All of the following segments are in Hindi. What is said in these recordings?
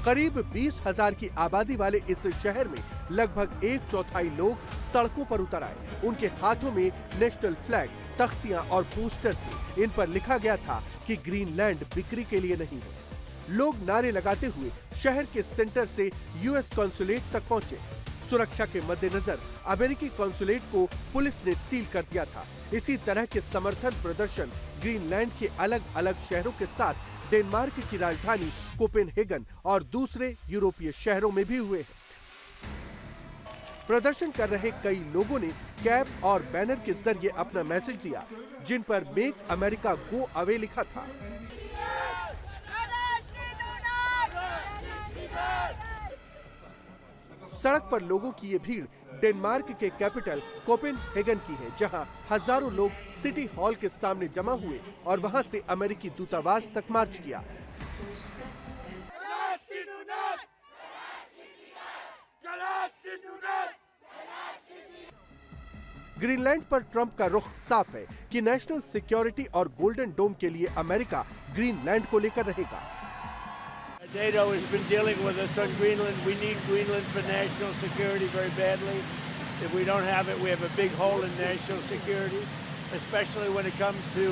करीब 20,000 की आबादी वाले इस शहर में लगभग 1/4 लोग सड़कों पर उतर आए। उनके हाथों में नेशनल फ्लैग, तख्तियां और पोस्टर थे। इन पर लिखा गया था कि ग्रीनलैंड बिक्री के लिए नहीं है। लोग नारे लगाते हुए शहर के सेंटर से यूएस कॉन्सुलेट तक पहुंचे। सुरक्षा के मद्देनजर अमेरिकी कॉन्सुलेट को पुलिस ने सील कर दिया था। इसी तरह के समर्थन प्रदर्शन ग्रीनलैंड के अलग अलग शहरों के साथ डेनमार्क की राजधानी कोपेनहेगन और दूसरे यूरोपीय शहरों में भी हुए हैं। प्रदर्शन कर रहे कई लोगों ने कैप और बैनर के जरिए अपना मैसेज दिया, जिन पर मेक अमेरिका गो अवे लिखा था। सड़क पर लोगों की ये भीड़ डेनमार्क के कैपिटल कोपेनहेगन की है, जहां हजारों लोग सिटी हॉल के सामने जमा हुए और वहां से अमेरिकी दूतावास तक मार्च किया। ग्रीनलैंड पर ट्रंप का रुख साफ है कि नेशनल सिक्योरिटी और गोल्डन डोम के लिए अमेरिका ग्रीनलैंड को लेकर रहेगा। NATO has been dealing with us on Greenland. We need Greenland for national security very badly. If we don't have it, we have a big hole in national security, especially when it comes to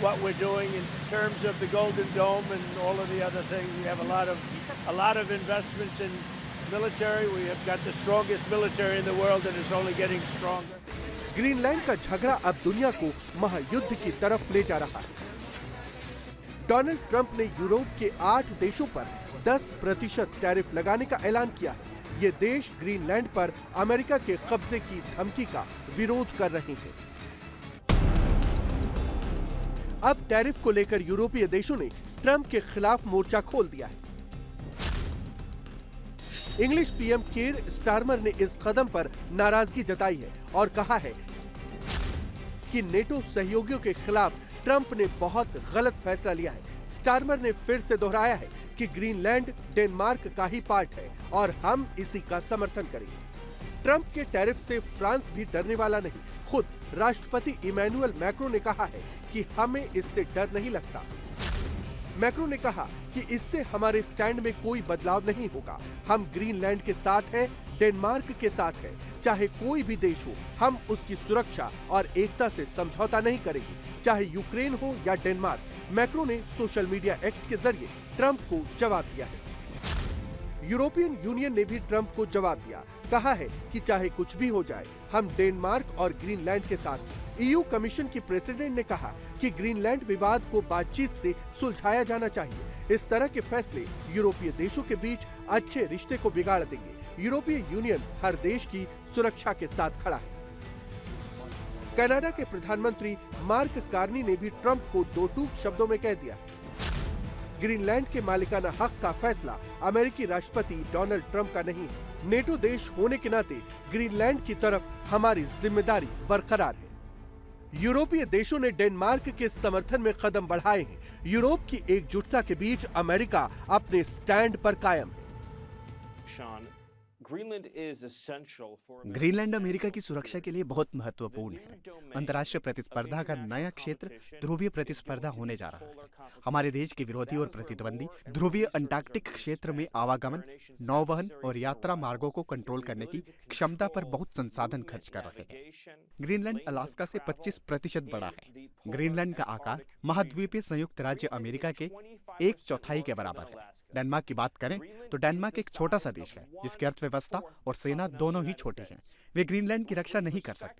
what we're doing in terms of the Golden Dome and all of the other things. We have a lot of investments in military. We have got the strongest military in the world, and it's only getting stronger. Greenland का झगड़ा अब दुनिया को महायुद्ध की तरफ ले जा रहा है। डोनाल्ड ट्रंप ने यूरोप के 8 देशों पर 10% टैरिफ लगाने का ऐलान किया है। ये देश ग्रीनलैंड पर अमेरिका के कब्जे की धमकी का विरोध कर रहे हैं। अब टैरिफ को लेकर यूरोपीय देशों ने ट्रंप के खिलाफ मोर्चा खोल दिया है। इंग्लिश पीएम केर स्टारमर ने इस कदम पर नाराजगी जताई है और कहा है कि नेटो सहयोगियों के खिलाफ ट्रंप ने बहुत गलत फैसला लिया है। स्टारमर ने फिर से दोहराया है कि ग्रीनलैंड डेनमार्क का ही पार्ट है और हम इसी का समर्थन करेंगे। ट्रंप के टैरिफ से फ्रांस भी डरने वाला नहीं। खुद राष्ट्रपति इमैनुअल मैक्रों ने कहा है कि हमें इससे डर नहीं लगता। मैक्रों ने कहा कि इससे हमारे स्टैंड में कोई बदलाव नहीं होगा। हम ग्रीनलैंड के साथ हैं, डेनमार्क के साथ हैं। चाहे कोई भी देश हो, हम उसकी सुरक्षा और एकता से समझौता नहीं करेंगे, चाहे यूक्रेन हो या डेनमार्क। मैक्रों ने सोशल मीडिया एक्स के जरिए ट्रंप को जवाब दिया है। यूरोपियन यूनियन ने भी ट्रंप को जवाब दिया, कहा है कि चाहे कुछ भी हो जाए, हम डेनमार्क और ग्रीनलैंड के साथ हैं। ईयू कमीशन की प्रेसिडेंट ने कहा कि ग्रीनलैंड विवाद को बातचीत से सुलझाया जाना चाहिए। इस तरह के फैसले यूरोपीय देशों के बीच अच्छे रिश्ते को बिगाड़ देंगे। यूरोपीय यूनियन हर देश की सुरक्षा के साथ खड़ा है। कनाडा के प्रधानमंत्री मार्क कार्नी ने भी ट्रंप को दो टूक शब्दों में कह दिया, ग्रीनलैंड के मालिकाना हक का फैसला अमेरिकी राष्ट्रपति डोनाल्ड ट्रंप का नहीं है। नेटो देश होने के नाते ग्रीनलैंड की तरफ हमारी जिम्मेदारी बरकरार है। यूरोपीय देशों ने डेनमार्क के समर्थन में कदम बढ़ाए हैं। यूरोप की एकजुटता के बीच अमेरिका अपने स्टैंड पर कायम है। ग्रीनलैंड अमेरिका की सुरक्षा के लिए बहुत महत्वपूर्ण है। अंतर्राष्ट्रीय प्रतिस्पर्धा का नया क्षेत्र ध्रुवीय प्रतिस्पर्धा होने जा रहा है। हमारे देश के विरोधी और प्रतिद्वंदी ध्रुवीय अंटार्कटिक क्षेत्र में आवागमन, नौवहन और यात्रा मार्गों को कंट्रोल करने की क्षमता पर बहुत संसाधन खर्च कर रहे हैं। ग्रीनलैंड अलास्का से 25% बड़ा है। ग्रीनलैंड का आकार महाद्वीपीय संयुक्त राज्य अमेरिका के 1/4 के बराबर है। डेनमार्क की बात करें तो डेनमार्क एक छोटा सा देश है जिसकी अर्थव्यवस्था और सेना दोनों ही छोटी हैं। वे ग्रीनलैंड की रक्षा नहीं कर सकते।